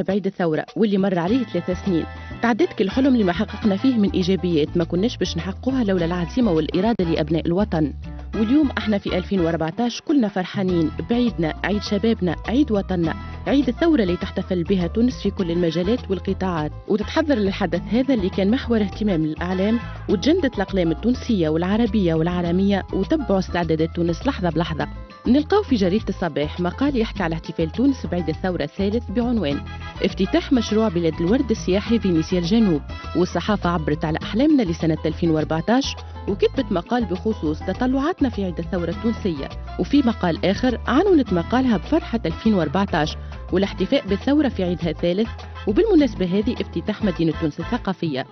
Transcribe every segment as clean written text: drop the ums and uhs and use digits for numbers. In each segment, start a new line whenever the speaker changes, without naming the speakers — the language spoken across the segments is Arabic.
بعيد الثورة واللي مر عليه 3 سنين. تعددك الحلم اللي ما حققنا فيه من إيجابيات ما كناش باش نحققوها لولا العزيمة والإرادة لأبناء الوطن. واليوم احنا في 2014 كلنا فرحانين بعيدنا، عيد شبابنا، عيد وطننا، عيد الثورة اللي تحتفل بها تونس في كل المجالات والقطاعات، وتتحضر للحدث هذا اللي كان محور اهتمام الإعلام، وتجندت الأقلام التونسية والعربية والعالمية، وتبعوا استعدادات تونس لحظة بلحظة. نلقاو في جريدة الصباح مقال يحكي على احتفال تونس بعيد الثورة الثالث بعنوان افتتاح مشروع بلاد الورد السياحي في نيسيا الجنوب، والصحافة عبرت على أحلامنا لسنة 2014 وكتبت مقال بخصوص تطلعاتنا في عيد الثورة التونسية، وفي مقال آخر عنونت مقالها بفرحة 2014 والاحتفاء بالثورة في عيدها الثالث، وبالمناسبة هذه افتتاح مدينة تونس الثقافية.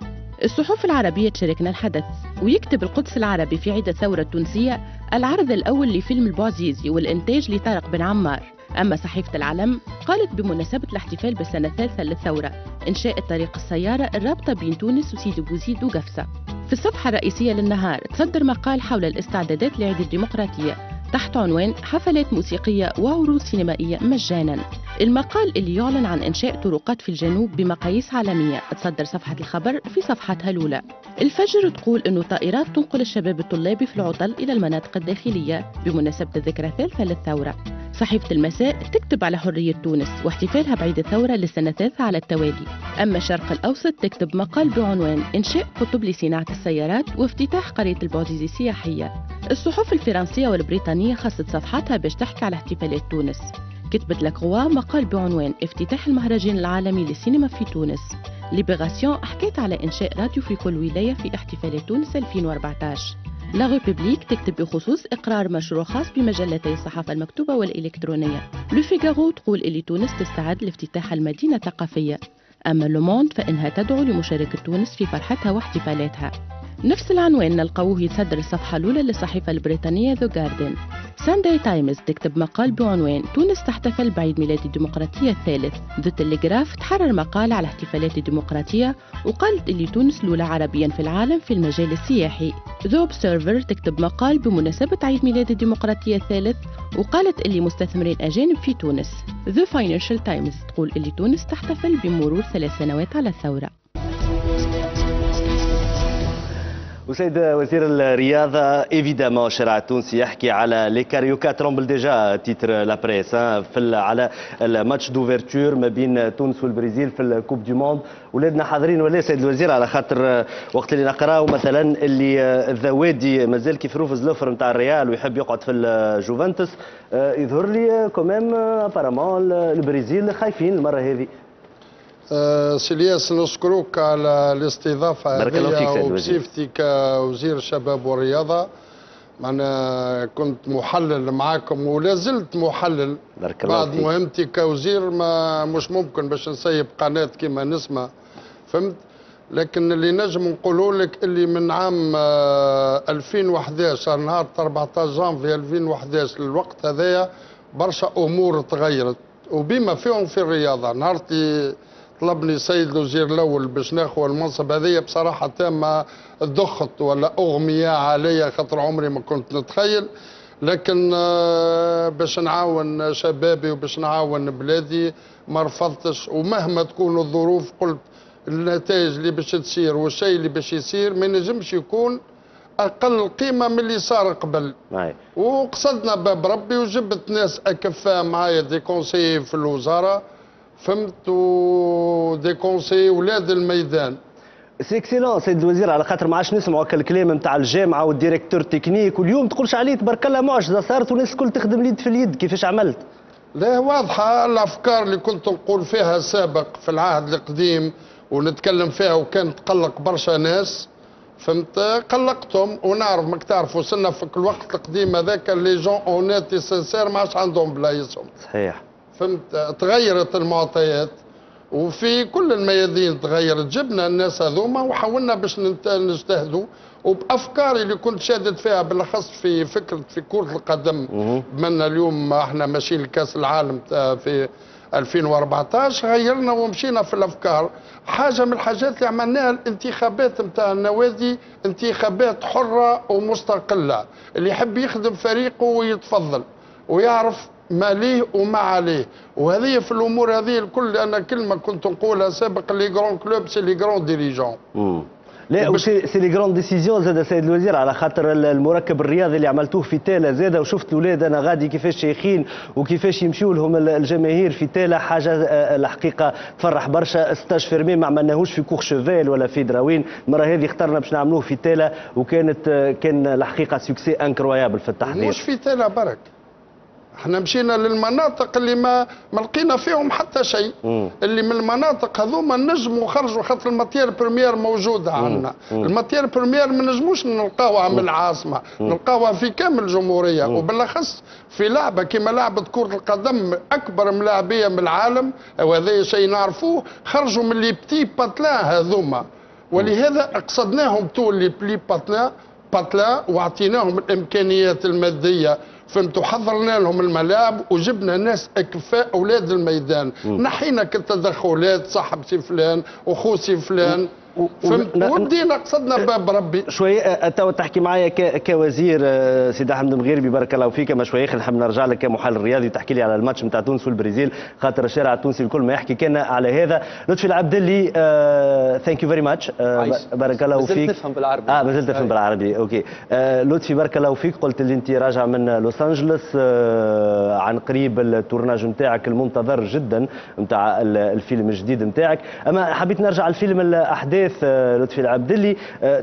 الصحف العربية تشاركنا الحدث، ويكتب القدس العربي في عيد الثورة التونسية العرض الأول لفيلم البوعزيزي والإنتاج لطارق بن عمار. أما صحيفة العلم قالت بمناسبة الاحتفال بالسنة الثالثة للثورة إنشاء الطريق السيارة الرابطة بين تونس وسيدي بوزيد وقفصة. في الصفحة الرئيسية للنهار تصدر مقال حول الاستعدادات لعيد الديمقراطية تحت عنوان حفلات موسيقية وعروض سينمائية مجانا. المقال اللي يعلن عن إنشاء طرقات في الجنوب بمقاييس عالمية تصدر صفحة الخبر في صفحتها الأولى. الفجر تقول إنه طائرات تنقل الشباب الطلابي في العطل إلى المناطق الداخلية بمناسبة الذكرى الثالثة للثورة. صحيفة المساء تكتب على حرية تونس واحتفالها بعيد الثورة للسنة الثالثة على التوالي. أما الشرق الأوسط تكتب مقال بعنوان إنشاء قطب لصناعة السيارات وافتتاح قرية البوعزيزي السياحية. الصحف الفرنسية والبريطانية خصت صفحاتها باش تحكي على احتفالات تونس. كتبت لكغوا مقال بعنوان افتتاح المهرجان العالمي للسينما في تونس. ليبراسيون حكيت على إنشاء راديو في كل ولاية في احتفالات تونس 2014. لا ريبوبليك تكتب بخصوص إقرار مشروع خاص بمجلتي الصحافة المكتوبة والإلكترونية. لو فيغارو تقول اللي تونس تستعد لافتتاح المدينة الثقافية. أما لو موند فإنها تدعو لمشاركة تونس في فرحتها واحتفالاتها. نفس العنوان نلقاوه يتصدر الصفحة الأولى للصحيفة البريطانية ذا جاردن. سانداي تايمز تكتب مقال بعنوان تونس تحتفل بعيد ميلاد الديمقراطية الثالث. ذا تلغراف تحرر مقال على احتفالات الديمقراطية وقالت اللي تونس الأولى عربيا في العالم في المجال السياحي. ذا اوبسيرفر تكتب مقال بمناسبة عيد ميلاد الديمقراطية الثالث وقالت اللي مستثمرين أجانب في تونس. ذا فاينانشال تايمز تقول اللي تونس تحتفل بمرور 3 سنوات على الثورة.
وسيد وزير الرياضة ايفيدامون الشارع التونسي يحكي على لي كاريوكا ترومبل ديجا تيتر لا بريس على الماتش دوفيرتور ما بين تونس والبرازيل في الكوب دي موند. ولادنا حاضرين ولا سيد الوزير؟ على خاطر وقت اللي نقراو مثلا اللي الذوادي مازال كيف روفز لوفر نتاع الريال ويحب يقعد في الجوفنتوس، يظهر لي كوميم ابارامون البرازيل خايفين المرة هذه.
سيلياس نشكرك على الاستضافة هذه وبصفتي كوزير الشباب والرياضة. أنا كنت محلل معاكم ولا زلت محلل بعد مهمتي كوزير، ما مش ممكن باش نسيب قناة كما نسمع، فهمت؟ لكن اللي نجم نقوله لك اللي من عام 2011 نهار 14 جانفي 2011 للوقت هذايا برشا أمور تغيرت وبما فيهم في الرياضة. نهار طلبني السيد الوزير الاول باش ناخذ المنصب هذيا بصراحه تامه ضخت ولا اغمي عليا خاطر عمري ما كنت نتخيل، لكن باش نعاون شبابي وباش نعاون بلادي ما رفضتش، ومهما تكون الظروف قلت النتائج اللي باش تصير والشيء اللي باش يصير ما ينجمش يكون اقل قيمه من اللي صار قبل. وقصدنا باب ربي وجبت ناس اكفاء معايا دي كونسي في الوزاره، فهمت، ودي كونسي ولاد الميدان.
سي اكسيلون سيد الوزير، على خاطر ما عادش نسمعوا الكلام نتاع الجامعه والديريكتور تكنيك، واليوم تقولش عليه تبارك الله معجزه صارت والناس الكل تخدم اليد في اليد، كيفاش عملت؟
لا واضحه الافكار اللي كنت نقول فيها سابق في العهد القديم ونتكلم فيها وكانت تقلق برشا ناس، فهمت، قلقتهم. ونعرف ماك تعرفوا وصلنا في الوقت القديم هذاك لي جون اونيت سانسير ما عادش عندهم بلايصهم.
صحيح.
فهمت، تغيرت المعطيات وفي كل الميادين تغيرت، جبنا الناس هذوما وحاولنا باش نجتهدوا وبافكاري اللي كنت شادد فيها بالاخص في فكره في كره القدم. بمنا اليوم احنا ماشيين لكاس العالم في 2014 غيرنا ومشينا في الافكار. حاجه من الحاجات اللي عملناها الانتخابات نتاع النوادي، انتخابات حره ومستقله، اللي يحب يخدم فريقه ويتفضل ويعرف ما ليه وما عليه. وهذه في الامور هذه الكل انا كلمه كنت نقولها سابقا، لي جرون كلوب سي لي جرون ديريجون.
لا سي لي جراند ديسيزيون زاد سيد الوزير، على خاطر المركب الرياضي اللي عملتوه في تالا زاد، وشفت الاولاد انا غادي كيفاش شيخين وكيفاش يمشيوا لهم الجماهير في تالا، حاجه الحقيقه تفرح برشا. ستاج فيرمي ما عملناهوش في كوخ شوفيل ولا في دراوين، المره هذه اخترنا باش نعملوه في تالا، كان الحقيقه سوكسي انكرويابل في التحضير.
مش في تالا برك، احنا مشينا للمناطق اللي ما لقينا فيهم حتى شيء، اللي من المناطق هذوما نجموا خرجوا، خاطر الماتير بريمير موجوده عندنا. الماتير بريمير ما نجموش نلقاوها من العاصمه، نلقاوها في كامل الجمهوريه، وبالاخص في لعبه كما لعبه كره القدم اكبر ملاعبيه من العالم، وهذا شيء نعرفوه، خرجوا من لي بتي باتلان هذوما، ولهذا قصدناهم طول لي بلي باتلان واعطيناهم الامكانيات الماديه، فهمتوا، حضرنا لهم الملاعب وجبنا ناس اكفاء اولاد الميدان، نحينا كالتدخلات صاحب سي فلان وخو سي فلان، فهمت، وبدينا قصدنا باب ربي.
شوي تو تحكي معايا كوزير سيدي احمد مغيربي، بارك الله فيك. اما شوي نحب نرجع لك كمحلل رياضي تحكي لي على الماتش نتاع تونس والبرازيل، خاطر الشارع التونسي الكل ما يحكي كان على هذا. لطفي العبدلي ثانك يو فيري ماتش، بارك الله فيك.
مازلت نفهم بالعربي.
مازلت تفهم بالعربي، اوكي. لطفي بارك الله فيك، قلت اللي انت راجع من لوس انجلوس عن قريب التورناج نتاعك المنتظر جدا نتاع الفيلم الجديد نتاعك. اما حبيت نرجع الفيلم الاحداث لطفي العبدلي،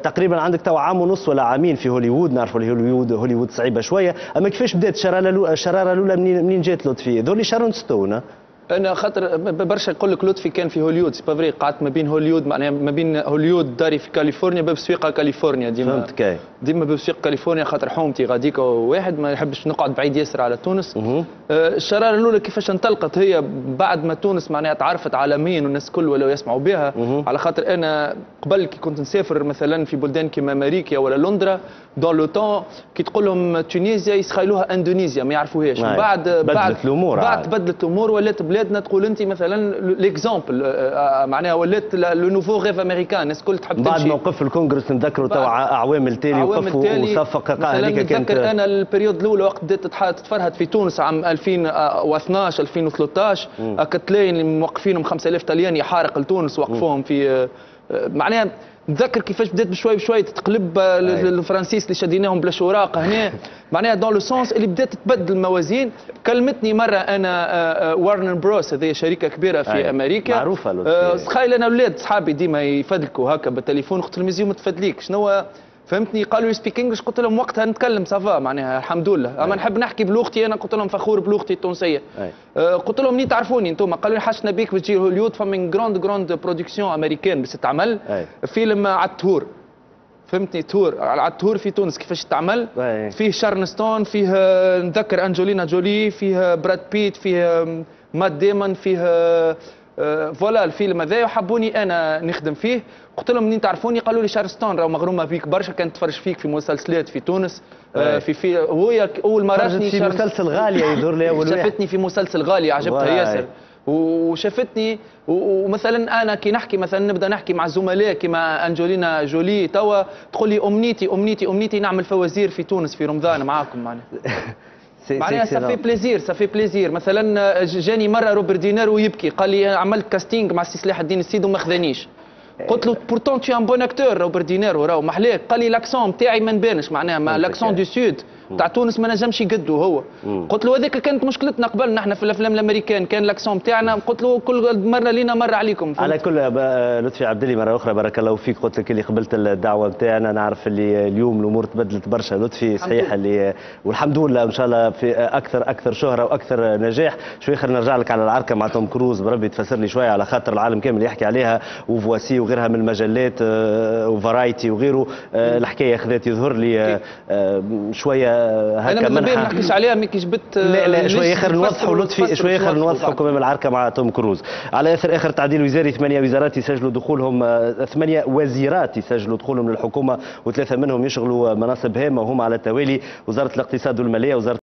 تقريبا عندك تو عام ونص ولا عامين في هوليوود، نعرفوا هوليوود صعيبه شويه، اما كيفاش بدات الشراره الاولى منين جات لطفي؟ ذولي شارون ستون.
انا خاطر برشا يقول لك لطفي كان في هوليوود، سي با فري، قعدت ما بين هوليوود، معناها ما بين هوليوود داري في كاليفورنيا، باب سويقه كاليفورنيا ديما.
فهمتك.
ديما باب سويق كاليفورنيا، خاطر حومتي غاديك واحد ما يحبش نقعد بعيد ياسر على تونس. الشراره الاولى كيفاش انطلقت هي بعد ما تونس معناها تعرفت عالميا والناس الكل ولاو يسمعوا بها، على خاطر انا قبل كي كنت نسافر مثلا في بلدان كيما امريكا ولا لندرا دون لو طون، كي تقول لهم تونيزيا يسخيلوها اندونيسيا ما يعرفوهاش. بعد
بدلت الامور،
بعد بدلت الامور، ولات بلادنا تقول انت مثلا ليكزامبل، معناها ولات لو نوفو ريف امريكان، الناس الكل تحب تمشي.
بعد موقف الكونغرس نتذكروا تو اعوام التالي وقفوا وصفق هذيك كانت.
نتذكر انا البريود الاولى وقت بدات تتفرهد في تونس عام 2012 2013، تلاقي موقفينهم 5000 طلياني حارق لتونس وقفوهم في معناها. نتذكر كيفاش بدات بشوي بشوي تتقلب الفرنسيس اللي شديناهم بلا شوراق هنا، معناها دون لو سونس اللي بدات تبدل الموازين. كلمتني مره انا وارنر بروس، هذه شركه كبيره في امريكا
معروفه،
تخيل انا اولاد صحابي ديما يفدلكوا هكا بالتليفون، قلت لهم يزيو ما تفدليك شنو، فهمتني، قالوا لي سبيك انجلش، قلت لهم وقتها نتكلم سافا معناها الحمد لله، اما نحب نحكي بلغتي انا، قلت لهم فخور بلغتي التونسيه. قلت لهم منين تعرفوني انتم؟ قالوا لي حشنا بيك باش تجي هوليوود، فمن جراند برودكسيون امريكان باش تتعمل فيلم على التور، فهمتني، تور على التور في تونس كيفاش تعمل، فيه شارون ستون، فيه نذكر انجولينا جولي، فيه براد بيت، فيه مات ديمون، فيه فوالا الفيلم هذا، وحبوني انا نخدم فيه. قلت لهم منين تعرفوني؟ قالوا لي شارستون راهو مغرومه بيك برشا، كانت تفرج فيك في مسلسلات في تونس. في هو اول ما راتني
في مسلسل غاليه يدور لي اول واحد،
شافتني في مسلسل غاليه عجبتها ياسر، وشافتني. ومثلا انا كي نحكي مثلا نبدا نحكي مع زملاء كيما انجولينا جولي توا تقول لي امنيتي نعمل فوازير في تونس في رمضان معاكم معناها. معناها سافي بليزير. مثلا جاني مره روبرت دينيرو ويبكي، قال لي عملت كاستينج مع سي سلاح الدين السيد وما خذانيش. قلت له بورتون تي ان بون اكتور روبرت دينيرو راهو محلاك. قال لي لاكسون تاعي ما نبانش، معناها لاكسون دو سود تاع تونس ما نجمش يقدو هو. قلت له هذيك كانت مشكلتنا قبل نحن في الافلام الامريكان، كان لاكسون تاعنا. قلت له كل مره لينا مره عليكم.
على كل لطفي عبدلي مره اخرى بارك الله فيك، قلت لك اللي قبلت الدعوه نتاعنا، نعرف اللي اليوم الامور تبدلت برشا لطفي صحيح اللي والحمد لله ان شاء الله في اكثر شهره واكثر نجاح. شوي خلينا نرجع لك على العركه مع توم كروز، بربي تفسر لي شويه على خاطر العالم كامل يحكي عليها، وفواسي وغيرها من المجلات وفرايتي وغيره. الحكايه خذات يظهر لي شويه هكا
ما نحكيش عليها مي كي جبت.
لا شويه خير نوضحوا لطفي، شويه خير نوضحوا كمان العركه مع توم كروز. على اثر اخر تعديل وزاري 8 وزارات يسجلوا دخولهم، 8 وزيرات يسجلوا دخولهم للحكومه، وثلاثه منهم يشغلوا مناصب هامه وهم على التوالي: وزاره الاقتصاد والماليه، وزاره